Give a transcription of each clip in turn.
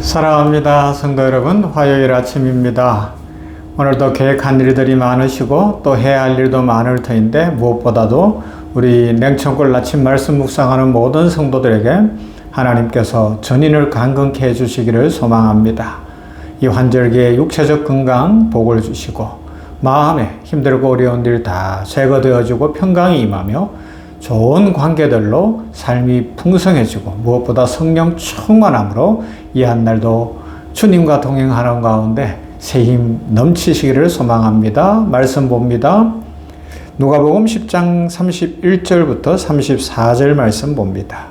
사랑합니다. 성도 여러분, 화요일 아침입니다. 오늘도 계획한 일들이 많으시고 또 해야 할 일도 많을 터인데 무엇보다도 우리 냉천골 아침 말씀 묵상하는 모든 성도들에게 하나님께서 전인을 강건케 해주시기를 소망합니다. 이 환절기에 육체적 건강 복을 주시고 마음에 힘들고 어려운 일 다 제거되어지고 평강이 임하며 좋은 관계들로 삶이 풍성해지고 무엇보다 성령 충만함으로 이 한날도 주님과 동행하는 가운데 새 힘 넘치시기를 소망합니다. 말씀 봅니다. 누가복음 10장 31절부터 34절 말씀 봅니다.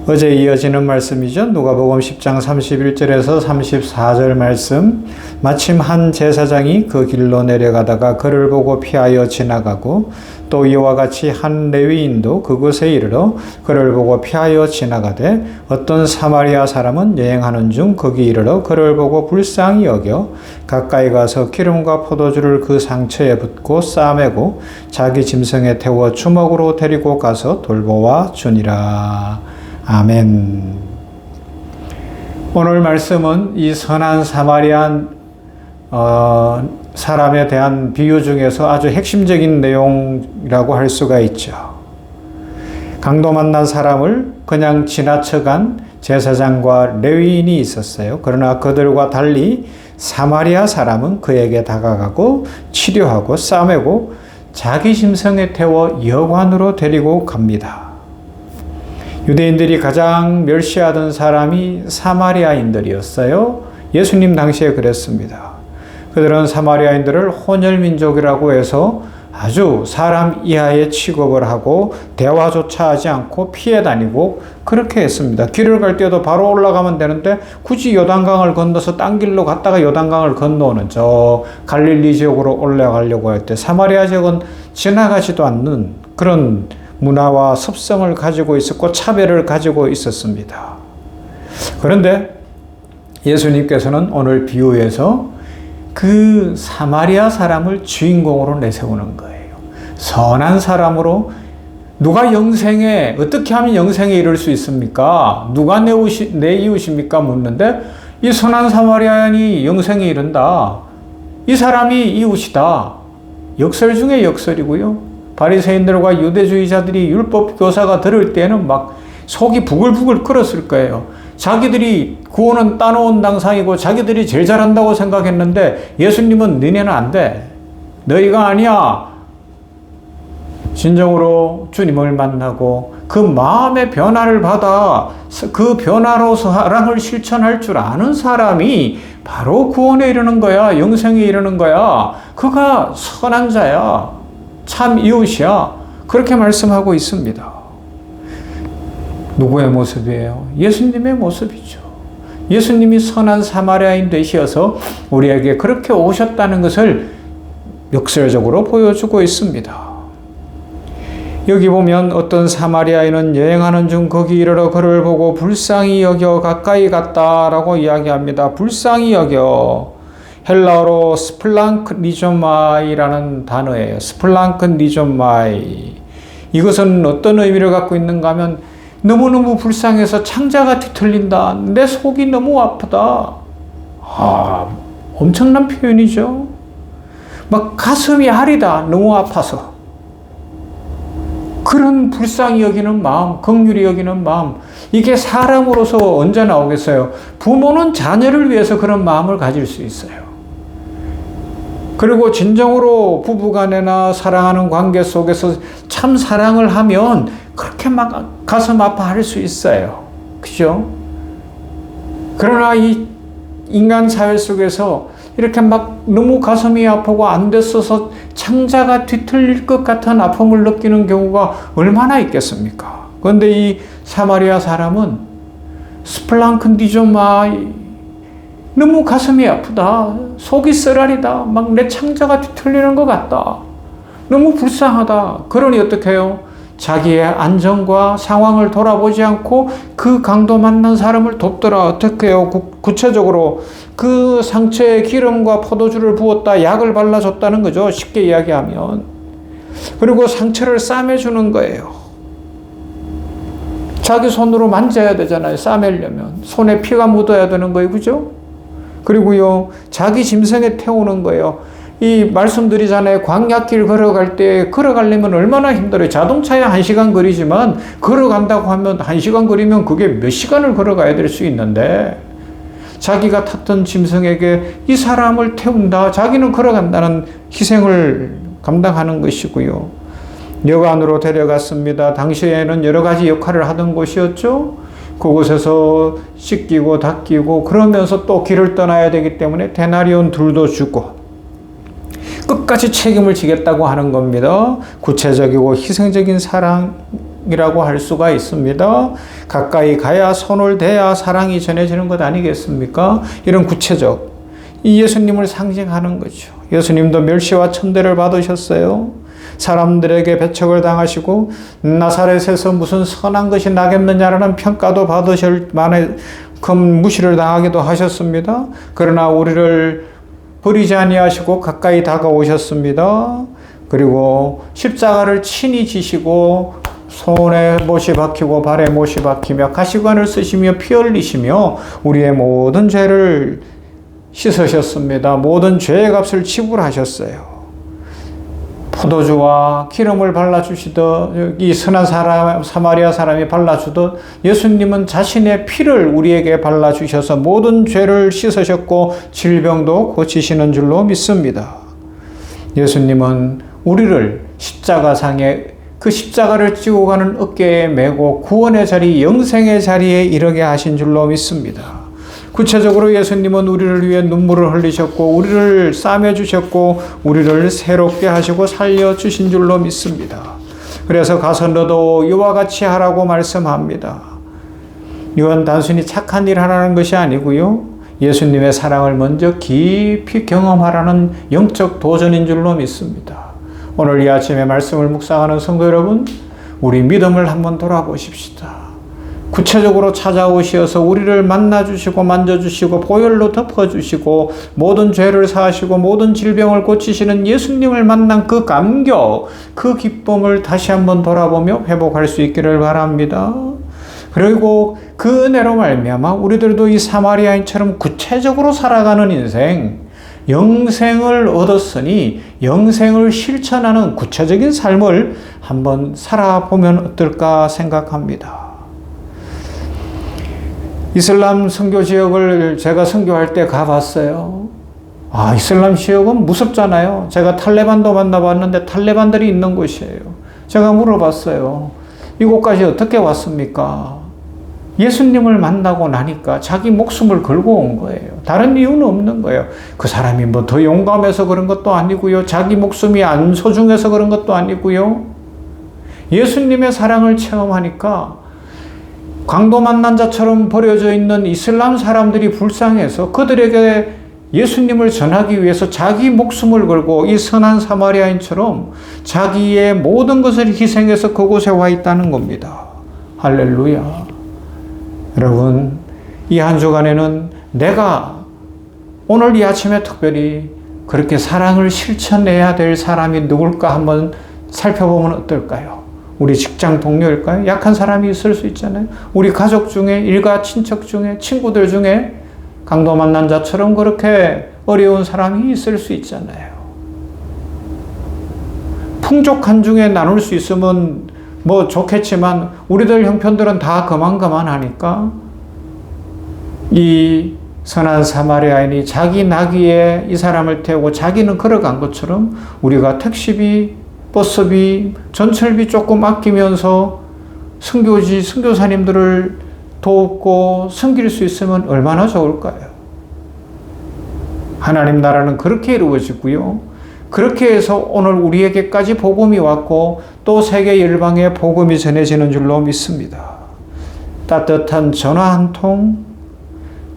어제 이어지는 말씀이죠. 누가복음 10장 31절에서 34절 말씀. 마침 한 제사장이 그 길로 내려가다가 그를 보고 피하여 지나가고 또 이와 같이 한 레위인도 그곳에 이르러 그를 보고 피하여 지나가되 어떤 사마리아 사람은 여행하는 중 거기 이르러 그를 보고 불쌍히 여겨 가까이 가서 기름과 포도주를 그 상처에 붓고 싸매고 자기 짐승에 태워 주먹으로 데리고 가서 돌보아 주니라. 아멘. 오늘 말씀은 이 선한 사마리아 사람에 대한 비유 중에서 아주 핵심적인 내용이라고 할 수가 있죠. 강도 만난 사람을 그냥 지나쳐간 제사장과 레위인이 있었어요. 그러나 그들과 달리 사마리아 사람은 그에게 다가가고 치료하고 싸매고 자기 심성에 태워 여관으로 데리고 갑니다. 유대인들이 가장 멸시하던 사람이 사마리아인들이었어요. 예수님 당시에 그랬습니다. 그들은 사마리아인들을 혼혈민족이라고 해서 아주 사람 이하의 취급을 하고 대화조차 하지 않고 피해 다니고 그렇게 했습니다. 길을 갈 때도 바로 올라가면 되는데 굳이 요단강을 건너서 딴 길로 갔다가 요단강을 건너오는 저 갈릴리 지역으로 올라가려고 할 때 사마리아 지역은 지나가지도 않는 그런 문화와 습성을 가지고 있었고 차별을 가지고 있었습니다. 그런데 예수님께서는 오늘 비유에서 그 사마리아 사람을 주인공으로 내세우는 거예요. 선한 사람으로 누가 영생에 어떻게 하면 영생에 이를 수 있습니까? 누가 내 이웃입니까? 묻는데 이 선한 사마리아인이 영생에 이른다. 이 사람이 이웃이다. 역설 중에 역설이고요. 바리새인들과 유대주의자들이 율법 교사가 들을 때는 막 속이 부글부글 끓었을 거예요. 자기들이 구원은 따놓은 당상이고 자기들이 제일 잘한다고 생각했는데 예수님은 너네는 안 돼. 너희가 아니야. 진정으로 주님을 만나고 그 마음의 변화를 받아 그 변화로 사랑을 실천할 줄 아는 사람이 바로 구원에 이르는 거야. 영생에 이르는 거야. 그가 선한 자야. 참 이웃이야. 그렇게 말씀하고 있습니다. 누구의 모습이에요? 예수님의 모습이죠. 예수님이 선한 사마리아인 되셔서 우리에게 그렇게 오셨다는 것을 역설적으로 보여주고 있습니다. 여기 보면 어떤 사마리아인은 여행하는 중 거기 이르러 그를 보고 불쌍히 여겨 가까이 갔다라고 이야기합니다. 불쌍히 여겨. 헬라어로 스플랑크니조마이라는 단어예요. 스플랑크니조마이. 이것은 어떤 의미를 갖고 있는가 하면 너무너무 불쌍해서 창자가 뒤틀린다. 내 속이 너무 아프다. 엄청난 표현이죠. 막 가슴이 아리다. 너무 아파서. 그런 불쌍히 여기는 마음, 긍휼히 여기는 마음. 이게 사람으로서 언제 나오겠어요? 부모는 자녀를 위해서 그런 마음을 가질 수 있어요. 그리고 진정으로 부부간에나 사랑하는 관계 속에서 참 사랑을 하면 그렇게 막 가슴 아파할 수 있어요. 그죠? 그러나 이 인간 사회 속에서 이렇게 막 너무 가슴이 아프고 안 됐어서 창자가 뒤틀릴 것 같은 아픔을 느끼는 경우가 얼마나 있겠습니까? 그런데 이 사마리아 사람은 스플랑크니조마이 너무 가슴이 아프다. 속이 쓰라리다. 막 내 창자가 뒤틀리는 것 같다. 너무 불쌍하다. 그러니 어떻게 해요? 자기의 안전과 상황을 돌아보지 않고 그 강도 만난 사람을 돕더라. 어떻게 해요? 구체적으로 그 상처에 기름과 포도주를 부었다. 약을 발라줬다는 거죠. 쉽게 이야기하면. 그리고 상처를 싸매주는 거예요. 자기 손으로 만져야 되잖아요. 싸매려면. 손에 피가 묻어야 되는 거예요. 그죠? 그리고요, 자기 짐승에 태우는 거예요. 이 말씀드리잖아요. 광야길 걸어갈 때 걸어가려면 얼마나 힘들어요. 자동차에 1시간 거리지만 걸어간다고 하면 1시간 거리면 그게 몇 시간을 걸어가야 될 수 있는데 자기가 탔던 짐승에게 이 사람을 태운다. 자기는 걸어간다는 희생을 감당하는 것이고요. 여관으로 데려갔습니다. 당시에는 여러 가지 역할을 하던 곳이었죠. 그곳에서 씻기고 닦이고 그러면서 또 길을 떠나야 되기 때문에 데나리온 둘도 주고 끝까지 책임을 지겠다고 하는 겁니다. 구체적이고 희생적인 사랑이라고 할 수가 있습니다. 가까이 가야 손을 대야 사랑이 전해지는 것 아니겠습니까? 이런 구체적 이 예수님을 상징하는 거죠. 예수님도 멸시와 천대를 받으셨어요. 사람들에게 배척을 당하시고 나사렛에서 무슨 선한 것이 나겠느냐라는 평가도 받으실 만큼 무시를 당하기도 하셨습니다. 그러나 우리를 버리지 아니하시고 가까이 다가오셨습니다. 그리고 십자가를 친히 지시고 손에 못이 박히고 발에 못이 박히며 가시관을 쓰시며 피 흘리시며 우리의 모든 죄를 씻으셨습니다. 모든 죄의 값을 지불하셨어요. 포도주와 기름을 발라주시듯 이 선한 사람 사마리아 사람이 발라주듯 예수님은 자신의 피를 우리에게 발라주셔서 모든 죄를 씻으셨고 질병도 고치시는 줄로 믿습니다. 예수님은 우리를 십자가상에 그 십자가를 지고 가는 어깨에 메고 구원의 자리, 영생의 자리에 이르게 하신 줄로 믿습니다. 구체적으로 예수님은 우리를 위해 눈물을 흘리셨고 우리를 싸매주셨고 우리를 새롭게 하시고 살려주신 줄로 믿습니다. 그래서 가서 너도 이와 같이 하라고 말씀합니다. 이건 단순히 착한 일 하라는 것이 아니고요. 예수님의 사랑을 먼저 깊이 경험하라는 영적 도전인 줄로 믿습니다. 오늘 이 아침에 말씀을 묵상하는 성도 여러분, 우리 믿음을 한번 돌아보십시다. 구체적으로 찾아오셔서 우리를 만나주시고 만져주시고 보혈로 덮어주시고 모든 죄를 사하시고 모든 질병을 고치시는 예수님을 만난 그 감격, 그 기쁨을 다시 한번 돌아보며 회복할 수 있기를 바랍니다. 그리고 그 은혜로 말미암아 우리들도 이 사마리아인처럼 구체적으로 살아가는 인생, 영생을 얻었으니 영생을 실천하는 구체적인 삶을 한번 살아보면 어떨까 생각합니다. 이슬람 선교 지역을 제가 선교할 때 가봤어요. 이슬람 지역은 무섭잖아요. 제가 탈레반도 만나봤는데 탈레반들이 있는 곳이에요. 제가 물어봤어요. 이곳까지 어떻게 왔습니까? 예수님을 만나고 나니까 자기 목숨을 걸고 온 거예요. 다른 이유는 없는 거예요. 그 사람이 뭐 더 용감해서 그런 것도 아니고요. 자기 목숨이 안 소중해서 그런 것도 아니고요. 예수님의 사랑을 체험하니까 강도 만난 자처럼 버려져 있는 이슬람 사람들이 불쌍해서 그들에게 예수님을 전하기 위해서 자기 목숨을 걸고 이 선한 사마리아인처럼 자기의 모든 것을 희생해서 그곳에 와 있다는 겁니다. 할렐루야. 여러분, 이 한 주간에는 내가 오늘 이 아침에 특별히 그렇게 사랑을 실천해야 될 사람이 누굴까 한번 살펴보면 어떨까요? 우리 직장 동료일까요? 약한 사람이 있을 수 있잖아요. 우리 가족 중에, 일가 친척 중에, 친구들 중에 강도 만난 자처럼 그렇게 어려운 사람이 있을 수 있잖아요. 풍족한 중에 나눌 수 있으면 뭐 좋겠지만 우리들 형편들은 다 그만하니까 이 선한 사마리아인이 자기 나귀에 이 사람을 태우고 자기는 걸어간 것처럼 우리가 택시비, 버스비, 전철비 조금 아끼면서 선교사님들을 돕고 섬길 수 있으면 얼마나 좋을까요? 하나님 나라는 그렇게 이루어지고요. 그렇게 해서 오늘 우리에게까지 복음이 왔고 또 세계 열방에 복음이 전해지는 줄로 믿습니다. 따뜻한 전화 한 통,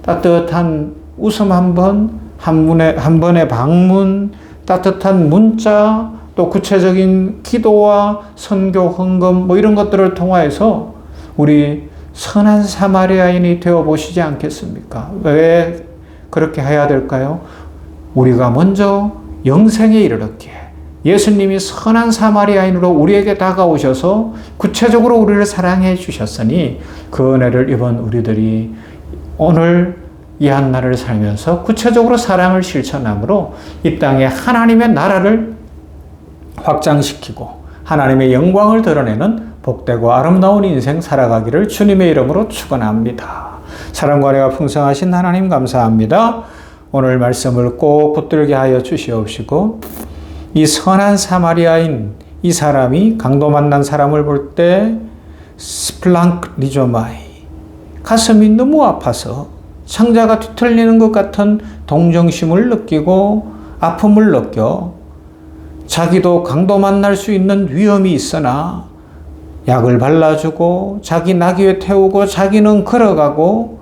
따뜻한 웃음 한 번, 한 번의 방문, 따뜻한 문자, 또 구체적인 기도와 선교, 헌금 뭐 이런 것들을 통하여서 우리 선한 사마리아인이 되어 보시지 않겠습니까? 왜 그렇게 해야 될까요? 우리가 먼저 영생에 이르렀기에 예수님이 선한 사마리아인으로 우리에게 다가오셔서 구체적으로 우리를 사랑해 주셨으니 그 은혜를 이번 우리들이 오늘 이 한날을 살면서 구체적으로 사랑을 실천함으로 이 땅에 하나님의 나라를 확장시키고 하나님의 영광을 드러내는 복되고 아름다운 인생 살아가기를 주님의 이름으로 축원합니다. 사랑과 은혜가 풍성하신 하나님 감사합니다. 오늘 말씀을 꼭 붙들게 하여 주시옵시고 이 선한 사마리아인 이 사람이 강도 만난 사람을 볼 때 스플랑크 리조마이 가슴이 너무 아파서 창자가 뒤틀리는 것 같은 동정심을 느끼고 아픔을 느껴 자기도 강도 만날 수 있는 위험이 있으나 약을 발라주고 자기 나귀에 태우고 자기는 걸어가고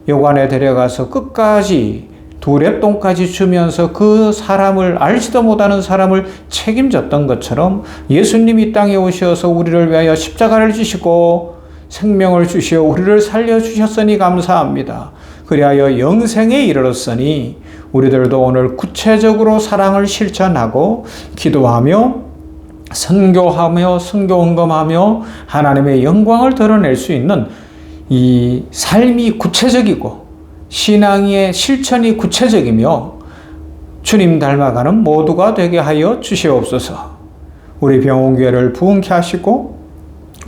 요관에 데려가서 끝까지 두랩돈까지 주면서 그 사람을 알지도 못하는 사람을 책임졌던 것처럼 예수님이 이 땅에 오셔서 우리를 위하여 십자가를 지시고 생명을 주시어 우리를 살려주셨으니 감사합니다. 그리하여 영생에 이르렀으니 우리들도 오늘 구체적으로 사랑을 실천하고 기도하며 선교하며 선교 헌금하며 하나님의 영광을 드러낼 수 있는 이 삶이 구체적이고 신앙의 실천이 구체적이며 주님 닮아가는 모두가 되게 하여 주시옵소서. 우리 병원교회를 부흥케 하시고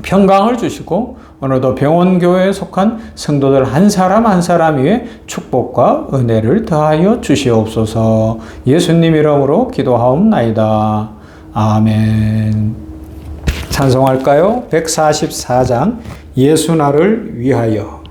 평강을 주시고 오늘도 병원교회에 속한 성도들 한 사람 한 사람 위에 축복과 은혜를 더하여 주시옵소서. 예수님 이름으로 기도하옵나이다. 아멘. 찬송할까요? 144장 예수 나를 위하여.